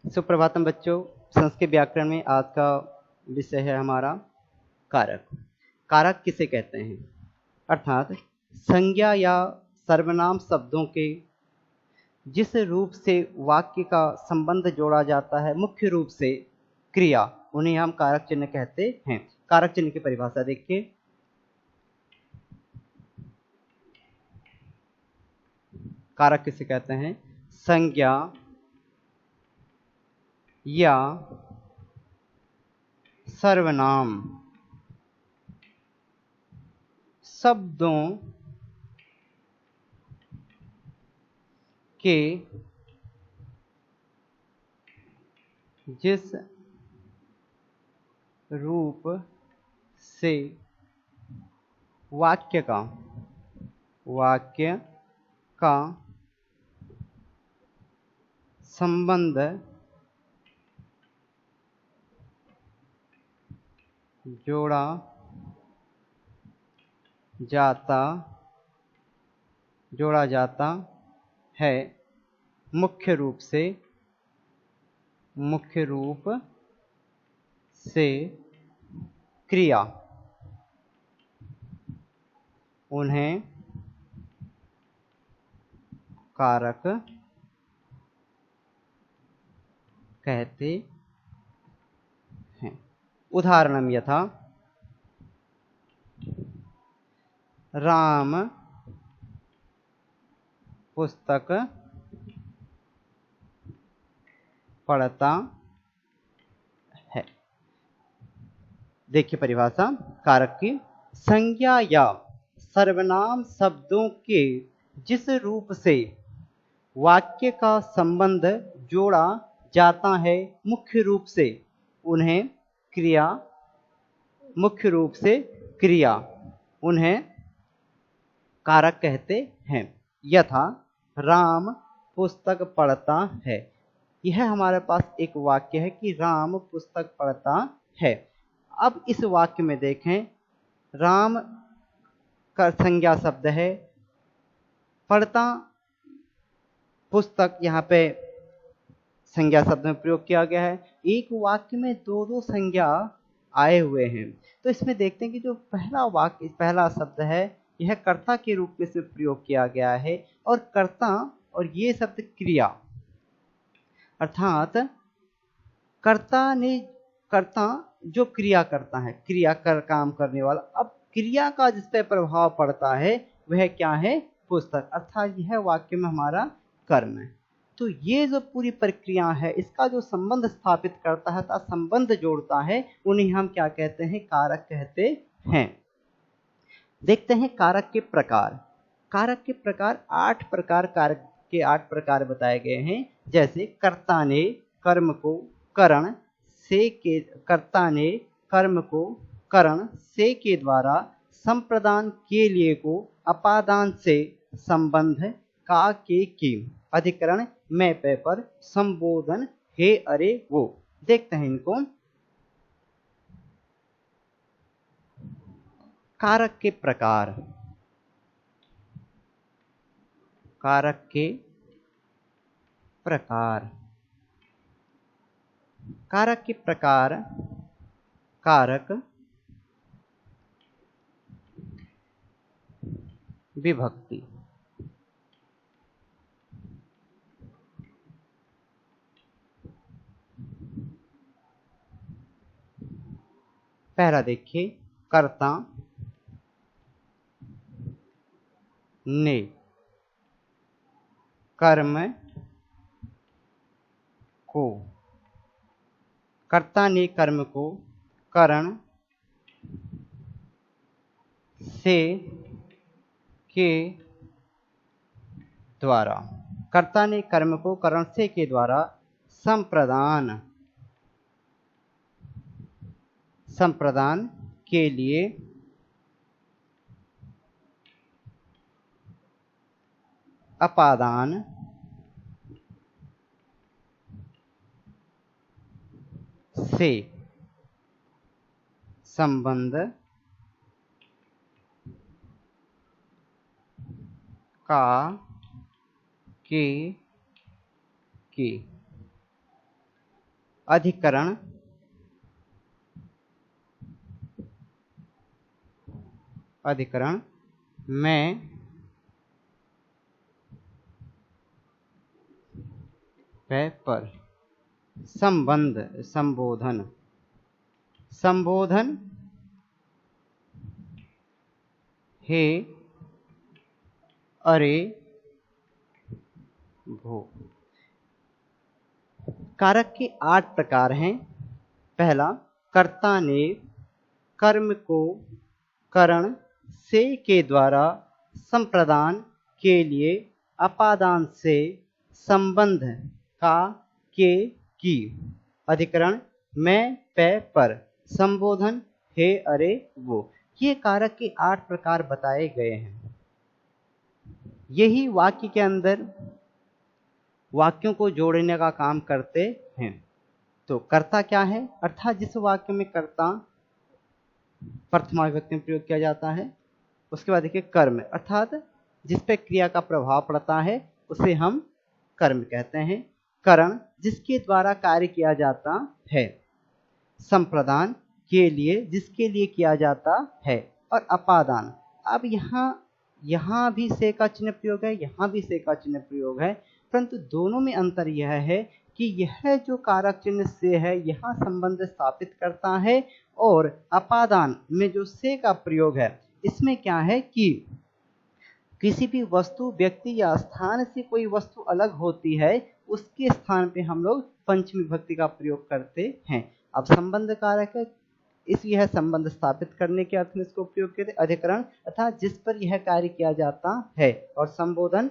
सुप्रभातम बच्चों। संस्कृत व्याकरण में आज का विषय है हमारा कारक। कारक किसे कहते हैं? अर्थात संज्ञा या सर्वनाम शब्दों के जिस रूप से वाक्य का संबंध जोड़ा जाता है, मुख्य रूप से क्रिया, उन्हें हम कारक चिन्ह कहते हैं। कारक चिन्ह की परिभाषा देखिए। कारक किसे कहते हैं? संज्ञा या सर्वनाम शब्दों के जिस रूप से वाक्य का संबंध जोड़ा जाता है, मुख्य रूप से क्रिया, उन्हें कारक कहते हैं। उदाहरणम यथा राम पुस्तक पढ़ता है। देखिए परिभाषा कारक की। संज्ञा या सर्वनाम शब्दों के जिस रूप से वाक्य का संबंध जोड़ा जाता है, मुख्य रूप से क्रिया, उन्हें कारक कहते हैं। यथा राम पुस्तक पढ़ता है। यह हमारे पास एक वाक्य है कि राम पुस्तक पढ़ता है। अब इस वाक्य में देखें, राम का संज्ञा शब्द है, पढ़ता पुस्तक यहाँ पे संज्ञा शब्द में प्रयोग किया गया है। एक वाक्य में दो संज्ञा आए हुए हैं। तो इसमें देखते हैं कि जो पहला शब्द है, यह कर्ता के रूप में से प्रयोग किया गया है, और कर्ता और ये शब्द क्रिया, अर्थात कर्ता जो क्रिया करता है, क्रिया कर काम करने वाला। अब क्रिया का जिस पर प्रभाव पड़ता है वह क्या है? पुस्तक। अर्थात यह वाक्य में हमारा कर्म है। तो ये जो पूरी प्रक्रिया है, इसका जो संबंध स्थापित करता है, संबंध जोड़ता है, उन्हें हम क्या कहते हैं? कारक कहते हैं। देखते हैं कारक के प्रकार। कारक के प्रकार 8 प्रकार, कारक के 8 प्रकार बताए गए हैं। जैसे कर्ता ने कर्म को करण से के द्वारा, संप्रदान के लिए को अपादान से संबंध, का के की, अधिकरण मैं पे पर, संबोधन हे अरे वो। देखते हैं इनको। कारक के प्रकार। कारक के प्रकार। कारक, विभक्ति। पहला देखिए, कर्ता ने कर्म को करण से के द्वारा, कर्ता ने कर्म को करण से के द्वारा संप्रदान के लिए अपादान से संबंध, का के की। अधिकरण अधिकरण में पर संबंध संबोधन संबोधन हे अरे भो। कारक के 8 प्रकार हैं। पहला, कर्ता ने कर्म को करण से के द्वारा संप्रदान के लिए अपादान से संबंध का के की। अधिकरण मैं पे पर संबोधन हे अरे वो। ये कारक के 8 प्रकार बताए गए हैं। यही वाक्य के अंदर वाक्यों को जोड़ने का काम करते हैं। तो कर्ता क्या है, अर्थात जिस वाक्य में कर्ता प्रथमा विभक्ति में प्रयोग किया जाता है। उसके बाद देखिए कर्म, अर्थात जिस पे क्रिया का प्रभाव पड़ता है उसे हम कर्म कहते हैं। करण, जिसके द्वारा कार्य किया जाता है। संप्रदान, के लिए, जिसके लिए किया जाता है। और अपादान, अब यहाँ भी से का चिन्ह प्रयोग है, यहाँ भी से का चिन्ह प्रयोग है, परंतु दोनों में अंतर यह है कि यह जो कारक चिन्ह से है यहाँ संबंध स्थापित करता है, और अपादान में जो से का प्रयोग है इसमें क्या है कि किसी भी वस्तु, व्यक्ति या स्थान से कोई वस्तु अलग होती है, उसके स्थान पे हम लोग पंचमी विभक्ति का प्रयोग करते हैं। अब संबंध कारक है, इस यह संबंध स्थापित करने के अर्थ में इसको प्रयोग करते। अधिकरण, अर्थात जिस पर यह कार्य किया जाता है। और संबोधन,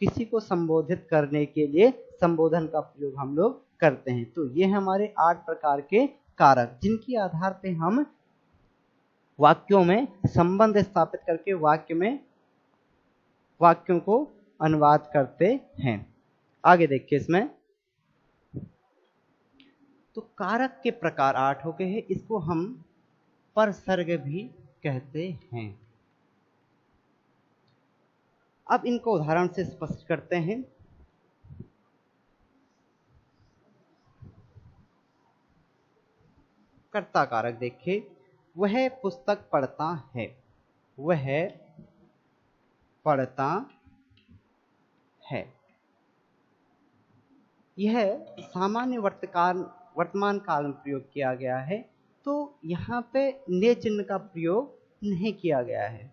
किसी को संबोधित करने के लिए संबोधन का प्रयोग हम लोग करते हैं। तो ये हमारे 8 प्रकार के कारक, जिनके आधार पे हम वाक्यों में संबंध स्थापित करके वाक्यों को अनुवाद करते हैं। आगे देखिए इसमें, तो कारक के प्रकार 8 हो गए हैं। इसको हम परसर्ग भी कहते हैं। अब इनको उदाहरण से स्पष्ट करते हैं। कर्ता कारक देखिए, वह पुस्तक पढ़ता है। वह पढ़ता है। यह सामान्य वर्तमान काल में प्रयोग किया गया है, तो यहाँ पे ने चिन्ह का प्रयोग नहीं किया गया है,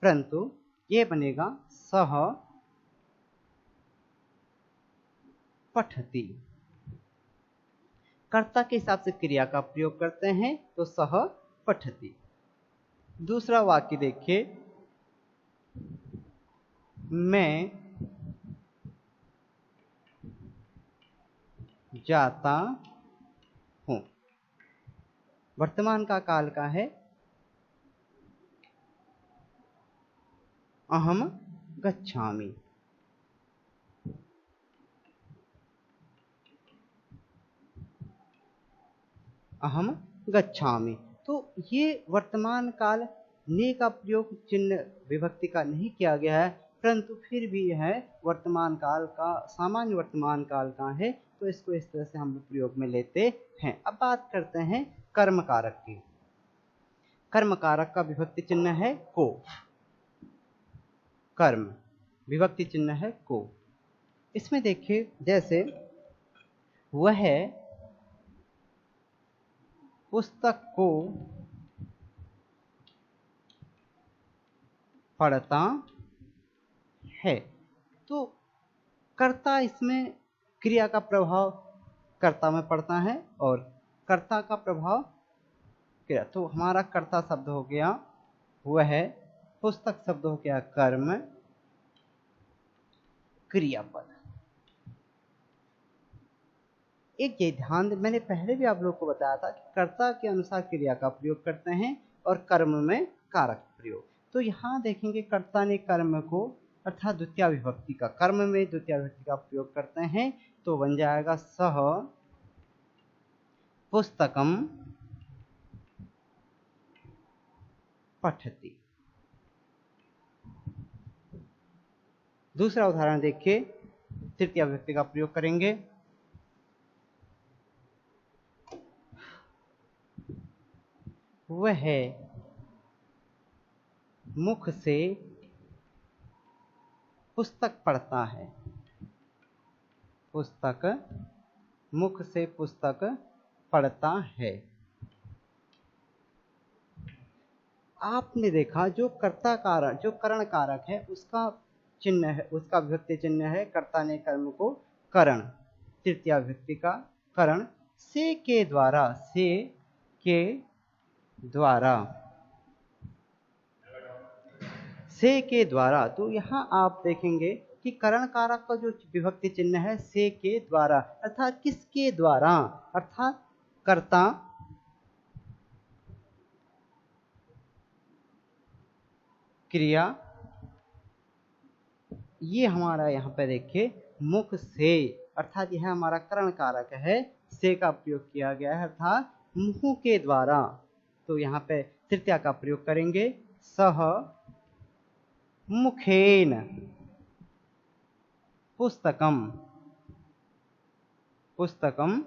परंतु ये बनेगा सह पठति। कर्ता के हिसाब से क्रिया का प्रयोग करते हैं तो सह पठति। दूसरा वाक्य देखिए, मैं जाता हूं। वर्तमान का काल का है अहम गच्छामि। अहम गच्छामि। तो ये वर्तमान काल ने का प्रयोग चिन्ह विभक्ति का नहीं किया गया है, परंतु फिर भी यह वर्तमान काल का, सामान्य वर्तमान काल का है, तो इसको इस तरह से हम प्रयोग में लेते हैं। अब बात करते हैं कर्म कारक की। कर्म कारक का विभक्ति चिन्ह है को। कर्म विभक्ति चिन्ह है को। इसमें देखिए, जैसे वह पुस्तक को पढ़ता है, तो कर्ता, इसमें क्रिया का प्रभाव कर्ता में पड़ता है और कर्ता का प्रभाव क्रिया। तो हमारा कर्ता शब्द हो गया वह, पुस्तक शब्द हो गया कर्म, क्रियापद। एक ये ध्यान, मैंने पहले भी आप लोग को बताया था कि कर्ता के अनुसार क्रिया का प्रयोग करते हैं और कर्म में कारक प्रयोग। तो यहाँ देखेंगे कर्ता ने कर्म को, अर्थात द्वितीय विभक्ति का, कर्म में द्वितीय विभक्ति का प्रयोग करते हैं, तो बन जाएगा सह पुस्तकम पठति। दूसरा उदाहरण देखिए, तृतीय विभक्ति का प्रयोग करेंगे। वह मुख से पुस्तक पढ़ता है। पुस्तक, मुख से पुस्तक पढ़ता है। आपने देखा जो कर्ता कारक, जो करण कारक है उसका चिन्ह है, उसका विभक्ति चिन्ह है कर्ता ने कर्म को करण, तृतीया विभक्ति का करण से के द्वारा, से के द्वारा, से के द्वारा। तो यहाँ आप देखेंगे कि करण कारक का जो विभक्ति चिन्ह है से के द्वारा, अर्थात किसके द्वारा, अर्थात कर्ता, क्रिया, ये हमारा यहाँ पे देखिए मुख से, अर्थात यह हमारा करण कारक है, से का प्रयोग किया गया है, अर्थात मुखों के द्वारा। तो यहाँ पे तृतीया का प्रयोग करेंगे, सह मुखेन पुस्तकम, पुस्तकम,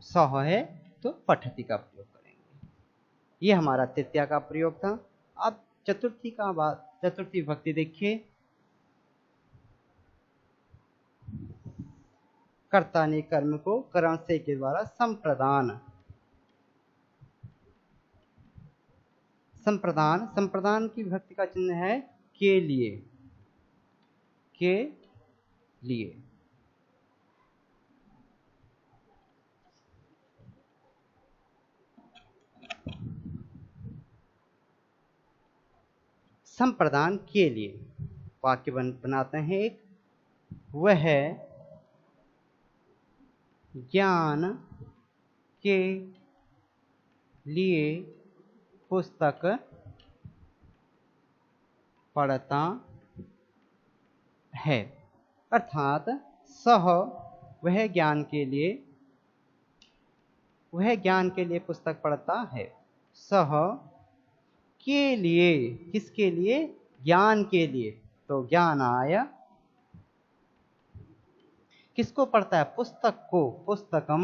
सह है तो पठति का प्रयोग करेंगे। ये हमारा तृतीया का प्रयोग था। अब चतुर्थी का बात, चतुर्थी विभक्ति देखिए, कर्ता ने कर्म को करण से के द्वारा संप्रदान, संप्रदान, संप्रदान की विभक्ति का चिन्ह है के लिए, के लिए। संप्रदान के लिए वाक्य बनाते हैं एक, वह ज्ञान के लिए पुस्तक पढ़ता है। अर्थात सह, वह ज्ञान के लिए, वह ज्ञान के लिए पुस्तक पढ़ता है। सह के लिए, किसके लिए, ज्ञान के लिए, तो ज्ञानाय, किसको पढ़ता है, पुस्तक को, पुस्तकम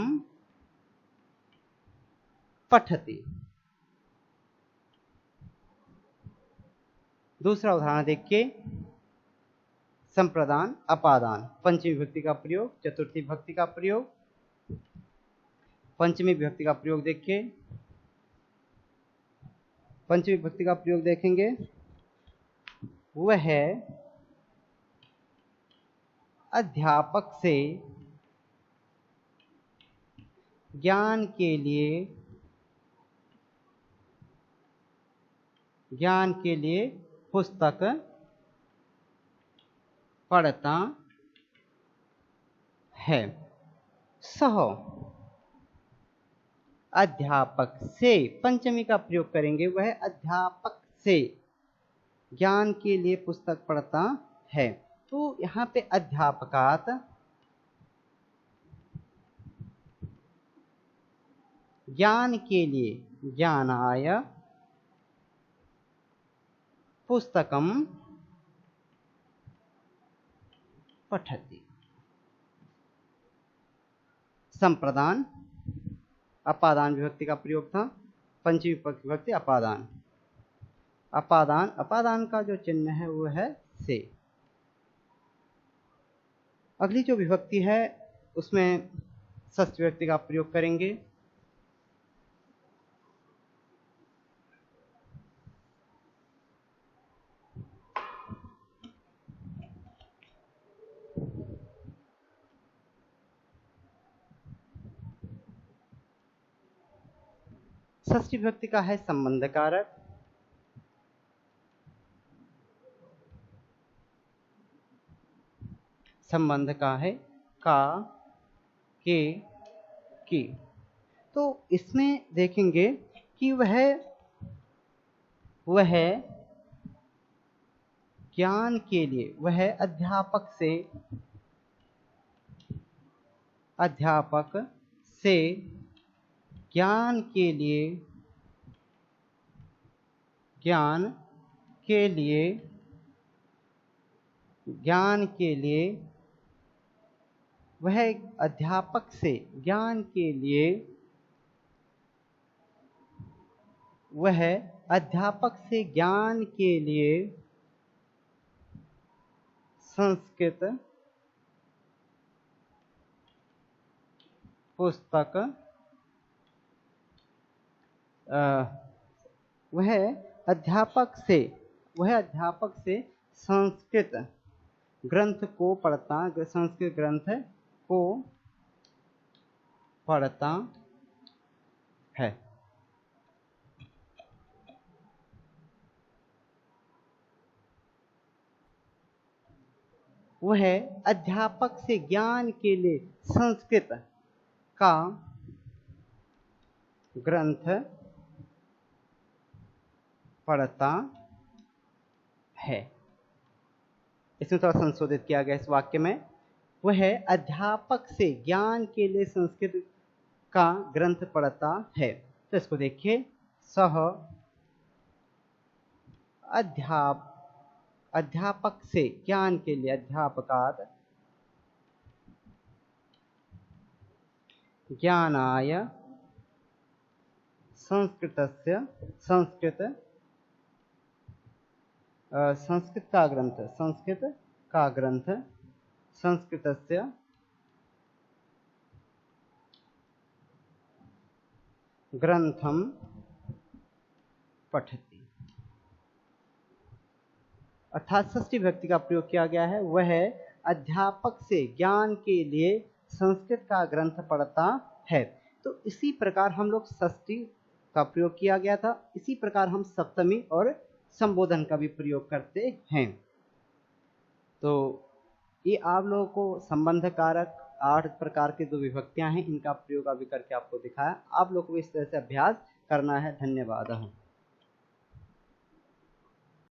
पठति। दूसरा उदाहरण देखिए, संप्रदान अपादान, पंचमी विभक्ति का प्रयोग, चतुर्थी विभक्ति का प्रयोग। पंचमी विभक्ति का प्रयोग देखिए, पंचमी विभक्ति का प्रयोग देखेंगे, वह अध्यापक से ज्ञान के लिए, ज्ञान के लिए पुस्तक पढ़ता है। सह अध्यापक से, पंचमी का प्रयोग करेंगे, वह अध्यापक से ज्ञान के लिए पुस्तक पढ़ता है। तो यहाँ पे अध्यापकात, ज्ञान के लिए, ज्ञानाय पुस्तकम पठति। संप्रदान अपादान विभक्ति का प्रयोग था, पंचमी विभक्ति अपादान, अपादान, अपादान का जो चिन्ह है वो है से। अगली जो विभक्ति है उसमें षष्ठी विभक्ति का प्रयोग करेंगे। षष्ठी विभक्ति का है संबंध कारक, संबंध का है का, के, की। तो इसमें देखेंगे कि वह ज्ञान के लिए, वह अध्यापक से, अध्यापक से ज्ञान के लिए, ज्ञान के लिए, ज्ञान के लिए, वह अध्यापक से ज्ञान के लिए वह अध्यापक से ज्ञान के लिए संस्कृत पुस्तक वह अध्यापक से संस्कृत ग्रंथ को पढ़ता संस्कृत ग्रंथ को पढ़ता है। वह अध्यापक से ज्ञान के लिए संस्कृत का ग्रंथ पढ़ता है। इसमें थोड़ा संशोधित किया गया इस वाक्य में। वह अध्यापक से ज्ञान के लिए संस्कृत का ग्रंथ पढ़ता है। तो इसको देखिए, सह अध्यापक से ज्ञान के लिए अध्यापकात् ज्ञानाय संस्कृत का ग्रंथ संस्कृतस्य ग्रंथम पठति। अर्थात षष्ठी विभक्ति का प्रयोग किया गया है। वह अध्यापक से ज्ञान के लिए संस्कृत का ग्रंथ पढ़ता है। तो इसी प्रकार हम लोग षष्ठी का प्रयोग किया गया था, इसी प्रकार हम सप्तमी और संबोधन का भी प्रयोग करते हैं। तो ये आप लोगों को संबंध कारक 8 प्रकार के जो विभक्तियां हैं इनका प्रयोग अभी करके आपको दिखाया। आप लोगों को इस तरह से अभ्यास करना है। धन्यवाद।